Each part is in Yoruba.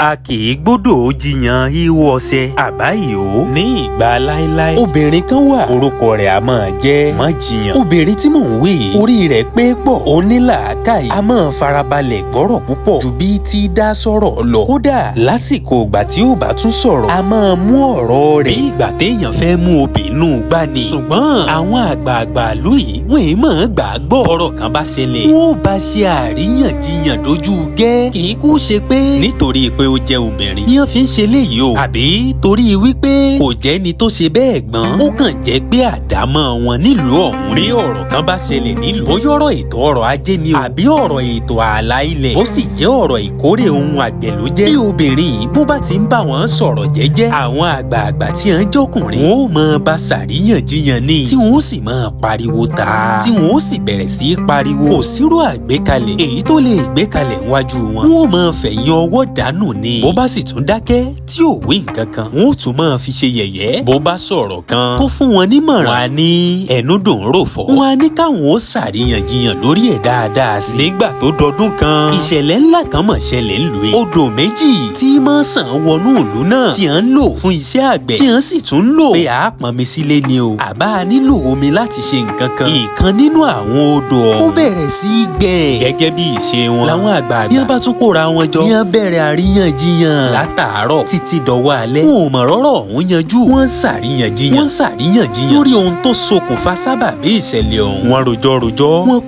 a kì í gbọ́dọ̀ jiyàn ihò ọṣẹ àbáyò. Ní ìgbà láéláé obìnrin kan wà orúkọ rẹ̀ a máa jẹ́ má jiyàn. Obìnrin tí mò ń wí orí rẹ̀ pé pọ̀ ó ní làákàyè a máa farabalẹ̀ gbọ́rọ̀ púpọ̀ ju bí ti dá sọ̀rọ̀ lọ. Kódà lásìkò ìgbà tí ó bá tún sọ̀rọ̀ a máa mú ọ̀rọ̀ rẹ̀ bí ìgbà téèyàn fẹ́ mú obìnrin gbá ni. Ṣùgbọ́n àwọn àgbààgbà ìlú yìí wọ́n ì máa gbà á gbọ́. Ọ̀rọ̀ kan bá ṣẹlẹ̀ wọ́n bá ṣe àríyànjiyàn dojú gẹ́. Kì í kú ṣe pé nítorí pé ó jẹ́ obìnrin ni wọ́n fi ń ṣe léyìí o. Àbí torí wípé kò jẹ́ ni tó ṣe bẹ́ẹ̀ gbọ́n. Ó kàn jẹ́ pé àdámọ́ wọn nílùú ọ̀hún rí ọ̀rọ̀ kan bá ṣẹlẹ̀ nílùú. Ó yọ̀rọ̀ ètò ọrọ̀ ajé ni o. Àbí ọ̀rọ̀ ètò ààlà ilẹ̀. Ó sì jẹ́ ọ̀rọ̀ ìkórè ohun àgbẹ̀ ló jẹ́. Bí obìnrin yìí bó bá ti ń bá wọn sọ̀rọ̀ jẹ́jẹ́. Àwọn àgbààgbà tí wọ́n jọkùnrin wọn ó máa bá ṣàríyànjiyàn ni. Tí wọn ó sì máa pariwo ta. Tí wọn ó sì bẹ̀rẹ̀ sí í pariwo. Kò sírò àgbékalẹ̀ èyí tó lè gbékalẹ̀ níwájú wọn. Wọn ó máa fẹ̀yìn ọwọ́ dànù ni. Bó bá sì tún dákẹ́ tí ò wí nǹkan kan wọn ó tún máa fi ṣe yẹ̀yẹ́. Bó bá sọ̀rọ̀ kan tó fún wọn nímọ̀ràn wọn á ní ẹnu dùn rò fọ́. Wọn á ní káwọn ó ṣàríyànjiyàn lórí ẹ̀ dáadáa sí. Nígbà tó dọdún kan ìṣẹ̀lẹ̀ ńlá kan mọ̀ ṣẹlẹ̀ ńlùú yìí. Odò méjì tí máa sàn wọnú ìlú náà tí à ń lò fún iṣẹ́ àgbẹ̀ tí à ń sì tún lò pé à á pọnmi sílé ni o. Àbá nílò omi láti ṣe nǹkan kan. Ìkan nínú àwọn odò ọ̀hún ó bẹ̀rẹ̀ sí í gbẹ. Gẹ́gẹ́ bí ìṣe wọn làwọn àgbààgbà bí wọ́n bá tún kóra wọn jọ. Bí wọ́n bẹ̀rẹ̀ àríyànjiyàn látàárọ̀ títí dọ̀wọ́ alẹ́. Wọn ò mọ̀ rọ́rọ̀ ọ̀hún yanjú. Wọ́n ṣàríyànjiyàn lórí ohun tó ṣokùnfà sábàbí ìṣẹ̀lẹ̀ ọ̀hún. Wọ́n rojọ́ wọ́n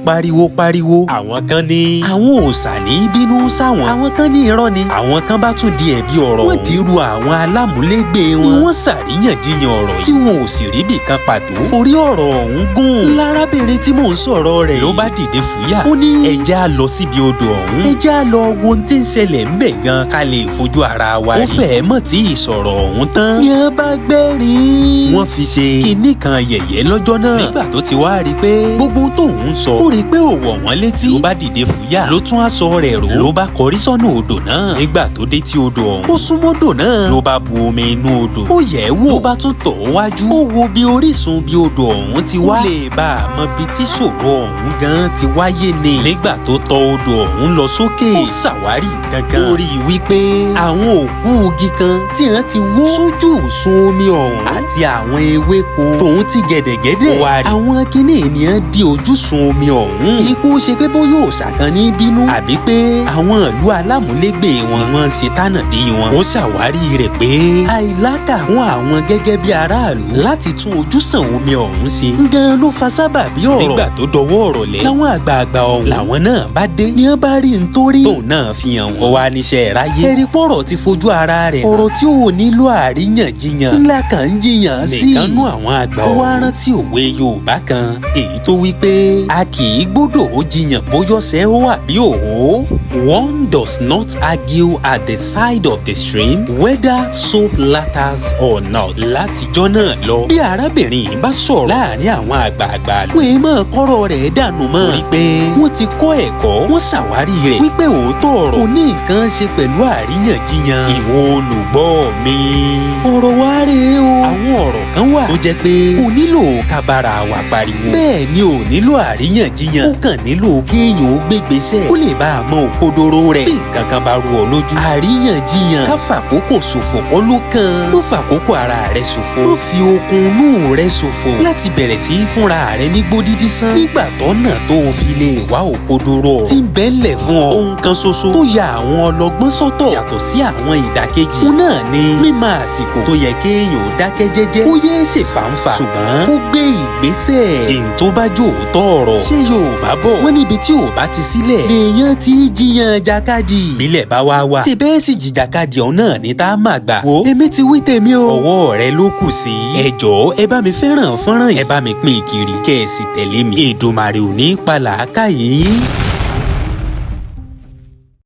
pariwo. Àwọn kan ní àwọn òòṣà ní bínú sáwọn. Àwọn kan ní irọ́ ni. Àwọn kan bá tún di ẹ̀bi ọ̀rọ̀. Wọ́n dìrú àwọn alámúlégbé wọn. Ni wọ́n ṣàríyànjiyàn ọ̀rọ̀ yìí tí wọn ò sì rí bì kan pàtó. Forí ọ̀rọ̀ ọ̀hún gùn. Lárábìnrin tí mò ń sọ̀rọ̀ rẹ̀ ló bá dìde fúyà. Ó ní ẹ jẹ́ á lọ síbi odò ọ̀hún. Ẹ jẹ́ á lọ wo ohun tí ń ṣẹlẹ̀ ńbẹ̀ gan ká lè fojú ara wa rí. Ó fẹ́ẹ́ mọ̀ tí ìsọ̀rọ̀ ọ̀hún tán. Ni wọ́n bá gbẹ́rìn. Wọ́n fi ṣe kinní kan yẹ̀yẹ́ lọ́jọ́ náà. Nígbà tó ti wá rí pé gbogbo tóun sọ ó rí pé ò wọ̀ wọ́n létí. Ló bá dìde fúyà ló tún aṣọ rẹ̀ ró. Ló bá kọrí sọ́nà odò náà. Nígbà tó dé tí odò ọ̀hún ó súnmọ́ odò náà. Ló bá bu omi inú odò. Ó yẹ̀ wò. Ló bá tún tọ̀ wájú. Ó wo bí orísun bí odò ọ̀hún ti wá. Ó lè bá a mọ bí tí ṣòro ọ̀hún gan ti wáyé ni. Nígbà tó tọ odò ọ̀hún lọ sókè. Ó ṣàwárí gangan. Ó rí i wípé àwọn òkú igi kan tí wọ́n ti wó sójú òsun omi ọ̀hún. Àti àwọn ewéko tòun ti gẹ̀dẹ̀gẹ̀dẹ̀. Wá rí àwọn kinní ènìyàn di ojúsun omi ọ̀hún. Kì í kú ṣe pé bóyá òòṣà kan ní bínú. Àbí pé àwọn ìlú alámúlégbè wọn wọ́n ṣe tánàdí wọn. Ó ṣàwárí rẹ̀ pé àìlákàkún àwọn gẹ́gẹ́ bí aráàlú láti tún ojúsàn omi ọ̀hún ṣe. Gan ló fa sábàbí ọ̀rọ̀. Nígbà tó dọwọ́ ọ̀rọ̀ lẹ̀ láwọn àgbààgbà ọ̀hún làwọn náà bá dé. Ní wọ́n bá rí n torí. Tóun náà fi hàn wọ́n wá níṣẹ́ ráyé. Ẹ̀rí pọ̀rọ̀ ti fojú ara rẹ̀. Ọ̀rọ̀ tí ò nílò àríyànjiyàn. Ńlá kan ń jiyàn sí. Nìkan nú àwọn àgbà ọ̀hún. Ó wá rántí òwe Yorùbá kan èyí tó wí pé a kì í gbọ́dọ̀ ó jiyàn bóyọ́sẹ́ ó wà bí òhó. One does not argue at the side of the stream whether soap latters or not. Látijọ́ náà lọ bí arábìnrin yìí bá sọ̀rọ̀ láàrin àwọn àgbààgbà wọ́n ì máa kọ́rọ̀ rẹ̀ dànù mọ́. Rí pé wọ́n ti kọ́ ẹ̀kọ́ wọ́n ṣàwárí rẹ̀ wípé òótọ́ ọ̀rọ̀ kò ní nǹkan ṣe pẹ̀lú àríyànjiyàn. Ìwọ olùgbọ́ mi ọ̀rọ̀ wá rèé o. Àwọn ọ̀rọ̀ kan wà tó jẹ́ pé kò nílò kábàárà wa pariwo. Bẹ́ẹ̀ ni ò nílò àríyànjiyàn. Ó kàn nílò kéèyàn ó gbégbèsè kó lè bá a mọ òkodoro rẹ̀. Bí nǹkan kan bá rú ọ lójú. Àríyànjiyàn ká fàkókò ṣòfò kọ́ ló kàn. Ló fàkókò ara rẹ̀ ṣòfò. Ló fi okun inú rẹ̀ ṣòfò. Láti bẹ̀rẹ̀ sí fúnra rẹ̀ ní gbódídí sán. Nígbà tọ́nà tó o fi lè wá òkodoro ọ̀rọ̀ tí ń bẹ́lẹ̀ fún ọ. Ohun kan ṣoṣo tó ya àwọn ọlọ́gbọ́n sọ́tọ̀ yàtọ̀ sí àwọn ìdàkejì. Òun náà ni mímọ̀ àsìkò tó yẹ kéèyàn ó dákẹ́ jẹ́jẹ́. Ó yẹ ṣe fàǹfà. Ṣùgbọ́n ó gbé ìgbésẹ̀. Èyí tó bá jò òótọ́ ọ̀rọ̀. Ṣé Yorùbá bọ̀ wọ́n níbi tí ò bá ti sílẹ̀ lèèyàn ti jiyàn jàkadì. Bílẹ̀ bá wá wà. Ṣé bẹ́ẹ̀ sì jìjàkadì ọ̀hún náà ní tá a máa gbà. Wo èmi ti wí tèmi o. Ọwọ́ rẹ ló kù sí. Ẹ jọ̀ọ́ ẹ bá mi fẹ́ràn fọ́nrán yìí. Ẹ bá mi pín kiri kẹ́ ẹ sì tẹ̀lé mi. Èdùmàrè ò ní pa làákàyè yín.